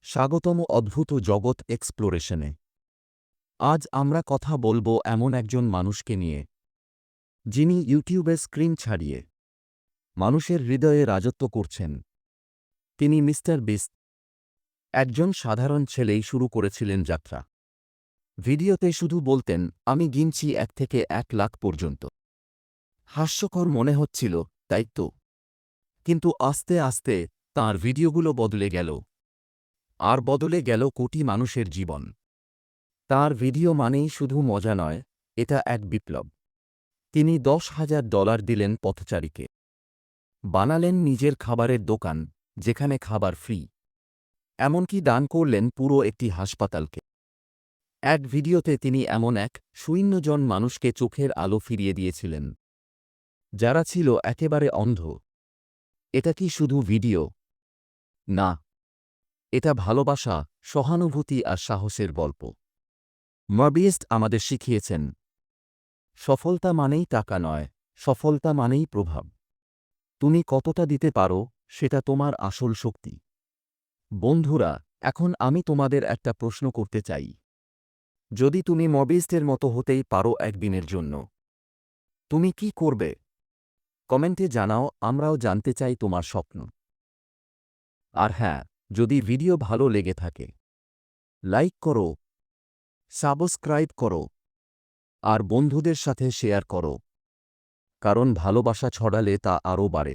স্বাগতম অদ্ভুত জগৎ এক্সপ্লোরেশনে। আজ আমরা কথা বলবো এমন একজন মানুষকে নিয়ে, যিনি ইউটিউবে স্ক্রিন ছাড়িয়ে মানুষের হৃদয়ে রাজত্ব করছেন। তিনি মিস্টার বিস্ট। একজন সাধারণ ছেলেই শুরু করেছিলেন যাত্রা। ভিডিওতে শুধু বলতেন, আমি গিনছি 1 থেকে 1 লাখ পর্যন্ত। হাস্যকর মনে হচ্ছিল, তাই তো? কিন্তু আস্তে আস্তে তাঁর ভিডিওগুলো বদলে গেল, আর বদলে গেল কোটি মানুষের জীবন। তাঁর ভিডিও মানেই শুধু মজা নয়, এটা এক বিপ্লব। তিনি $10,000 দিলেন পথচারীকে। বানালেন নিজের খাবারের দোকান, যেখানে খাবার ফ্রি। এমনকি দান করলেন পুরো একটি হাসপাতালকে। এক ভিডিওতে তিনি এমন 1,000 জন মানুষকে চোখের আলো ফিরিয়ে দিয়েছিলেন, যারা ছিল একেবারে অন্ধ। এটা কি শুধু ভিডিও? না, এটা ভালোবাসা, সহানুভূতি আর সাহসের গল্প। মবিয়েস্ট আমাদের শিখিয়েছেন, সফলতা মানেই টাকা নয়, সফলতা মানেই প্রভাব। তুমি কতটা দিতে পারো, সেটা তোমার আসল শক্তি। বন্ধুরা, এখন আমি তোমাদের একটা প্রশ্ন করতে চাই। যদি তুমি মবিয়েস্টের মতো হতেই পারো একদিনের জন্য, তুমি কি করবে? কমেন্টে জানাও, আমরাও জানতে চাই তোমার স্বপ্ন। আর হ্যাঁ, যদি ভিডিও ভালো লেগে থাকে, লাইক করো, সাবস্ক্রাইব করো, আর বন্ধুদের সাথে শেয়ার করো, কারণ ভালোবাসা ছড়ালে তা আরও বাড়ে।